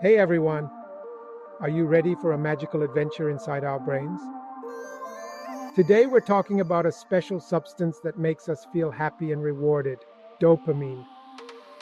Hey everyone, are you ready for a magical adventure inside our brains? Today we're talking about a special substance that makes us feel happy and rewarded, dopamine.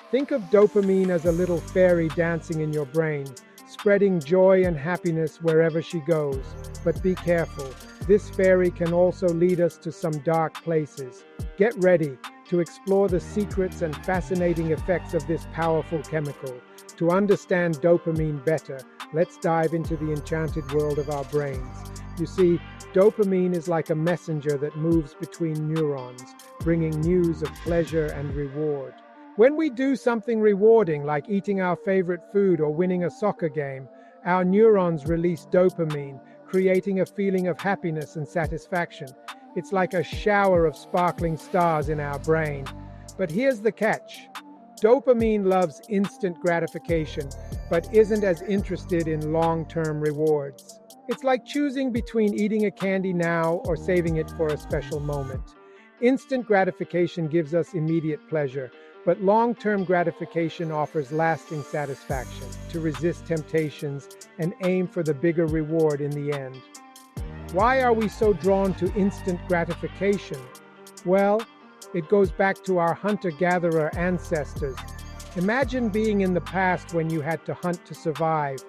Think of dopamine as a little fairy dancing in your brain, spreading joy and happiness wherever she goes. But be careful, this fairy can also lead us to some dark places. Get ready to explore the secrets and fascinating effects of this powerful chemical. To understand dopamine better, let's dive into the enchanted world of our brains. You see, dopamine is like a messenger that moves between neurons, bringing news of pleasure and reward. When we do something rewarding, like eating our favorite food or winning a soccer game, our neurons release dopamine, creating a feeling of happiness and satisfaction. It's like a shower of sparkling stars in our brain. But here's the catch. Dopamine loves instant gratification, but isn't as interested in long-term rewards. It's like choosing between eating a candy now or saving it for a special moment. Instant gratification gives us immediate pleasure, but long-term gratification offers lasting satisfaction. To resist temptations and aim for the bigger reward in the end. Why are we so drawn to instant gratification? Well, it goes back to our hunter-gatherer ancestors. Imagine being in the past when you had to hunt to survive.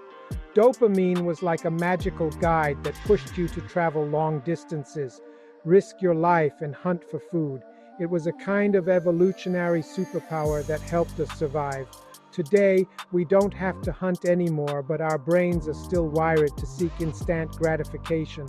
Dopamine was like a magical guide that pushed you to travel long distances, risk your life, and hunt for food. It was a kind of evolutionary superpower that helped us survive. Today, we don't have to hunt anymore, but our brains are still wired to seek instant gratification.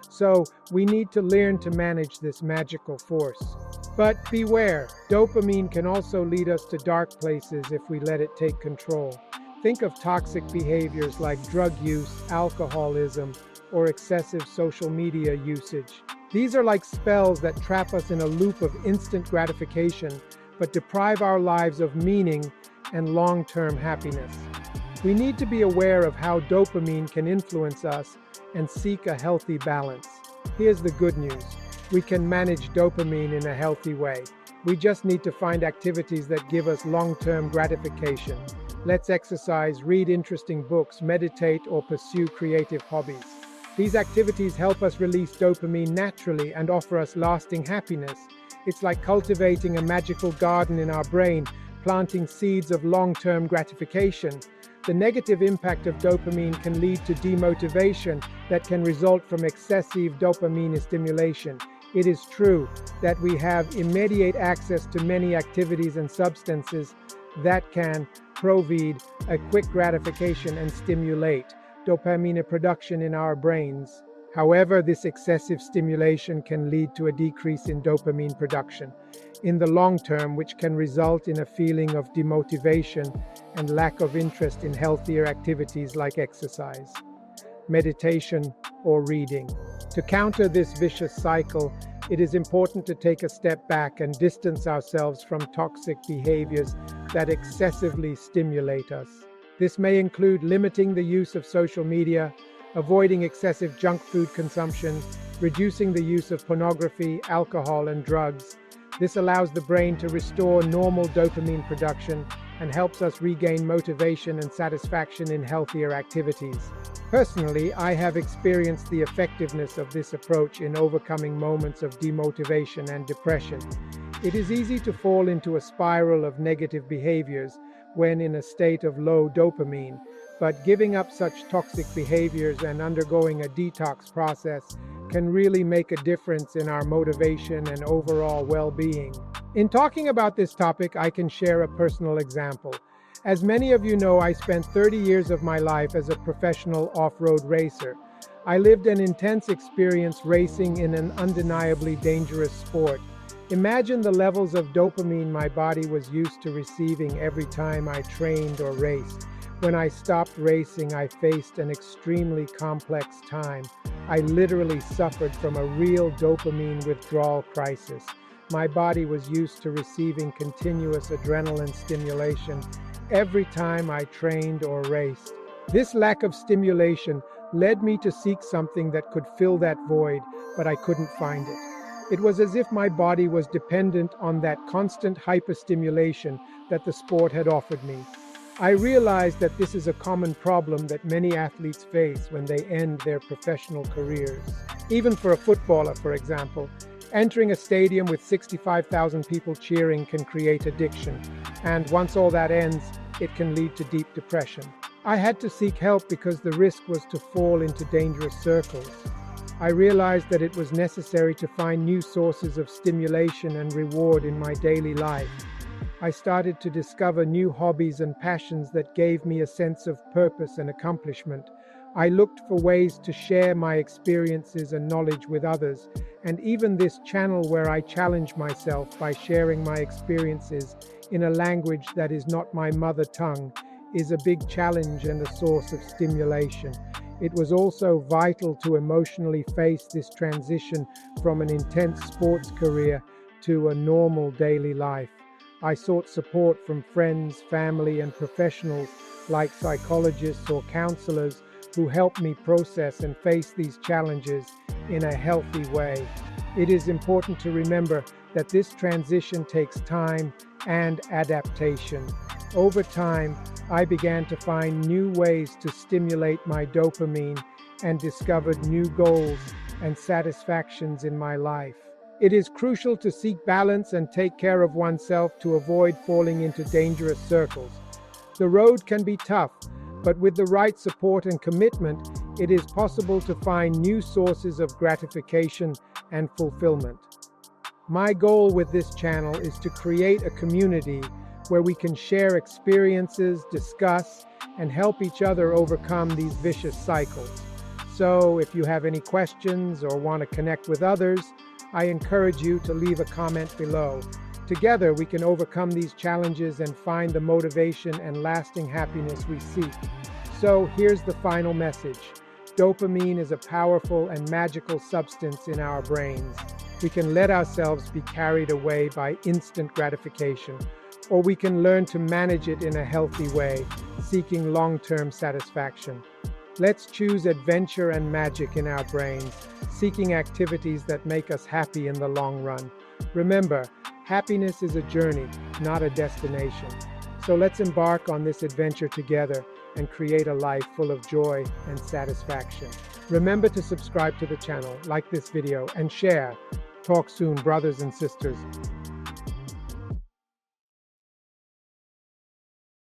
So, we need to learn to manage this magical force. But beware, dopamine can also lead us to dark places if we let it take control. Think of toxic behaviors like drug use, alcoholism, or excessive social media usage. These are like spells that trap us in a loop of instant gratification, but deprive our lives of meaning and long-term happiness. We need to be aware of how dopamine can influence us and seek a healthy balance. Here's the good news. We can manage dopamine in a healthy way. We just need to find activities that give us long-term gratification. Let's exercise, read interesting books, meditate, or pursue creative hobbies. These activities help us release dopamine naturally and offer us lasting happiness. It's like cultivating a magical garden in our brain, planting seeds of long-term gratification. The negative impact of dopamine can lead to demotivation that can result from excessive dopamine stimulation. It is true that we have immediate access to many activities and substances that can provide a quick gratification and stimulate dopamine production in our brains. However, this excessive stimulation can lead to a decrease in dopamine production in the long term, which can result in a feeling of demotivation and lack of interest in healthier activities like exercise, meditation, or reading. To counter this vicious cycle, it is important to take a step back and distance ourselves from toxic behaviors that excessively stimulate us. This may include limiting the use of social media, avoiding excessive junk food consumption, reducing the use of pornography, alcohol, and drugs. This allows the brain to restore normal dopamine production and helps us regain motivation and satisfaction in healthier activities. Personally, I have experienced the effectiveness of this approach in overcoming moments of demotivation and depression. It is easy to fall into a spiral of negative behaviors when in a state of low dopamine, but giving up such toxic behaviors and undergoing a detox process can really make a difference in our motivation and overall well-being. In talking about this topic, I can share a personal example. As many of you know, I spent 30 years of my life as a professional off-road racer. I lived an intense experience racing in an undeniably dangerous sport. Imagine the levels of dopamine my body was used to receiving every time I trained or raced. When I stopped racing, I faced an extremely complex time. I literally suffered from a real dopamine withdrawal crisis. My body was used to receiving continuous adrenaline stimulation every time I trained or raced. This lack of stimulation led me to seek something that could fill that void, but I couldn't find it. It was as if my body was dependent on that constant hyperstimulation that the sport had offered me. I realized that this is a common problem that many athletes face when they end their professional careers. Even for a footballer, for example, entering a stadium with 65,000 people cheering can create addiction, and once all that ends, it can lead to deep depression. I had to seek help because the risk was to fall into dangerous circles. I realized that it was necessary to find new sources of stimulation and reward in my daily life. I started to discover new hobbies and passions that gave me a sense of purpose and accomplishment. I looked for ways to share my experiences and knowledge with others, and even this channel where I challenge myself by sharing my experiences in a language that is not my mother tongue is a big challenge and a source of stimulation. It was also vital to emotionally face this transition from an intense sports career to a normal daily life. I sought support from friends, family, and professionals like psychologists or counselors who helped me process and face these challenges in a healthy way. It is important to remember that this transition takes time and adaptation. Over time, I began to find new ways to stimulate my dopamine and discovered new goals and satisfactions in my life. It is crucial to seek balance and take care of oneself to avoid falling into dangerous circles. The road can be tough, but with the right support and commitment, it is possible to find new sources of gratification and fulfillment. My goal with this channel is to create a community where we can share experiences, discuss, and help each other overcome these vicious cycles. So, if you have any questions or want to connect with others, I encourage you to leave a comment below. Together, we can overcome these challenges and find the motivation and lasting happiness we seek. So, here's the final message. Dopamine is a powerful and magical substance in our brains. We can let ourselves be carried away by instant gratification, or we can learn to manage it in a healthy way, seeking long-term satisfaction. Let's choose adventure and magic in our brains, seeking activities that make us happy in the long run. Remember, happiness is a journey, not a destination. So let's embark on this adventure together and create a life full of joy and satisfaction. Remember to subscribe to the channel, like this video, and share. Talk soon, brothers and sisters.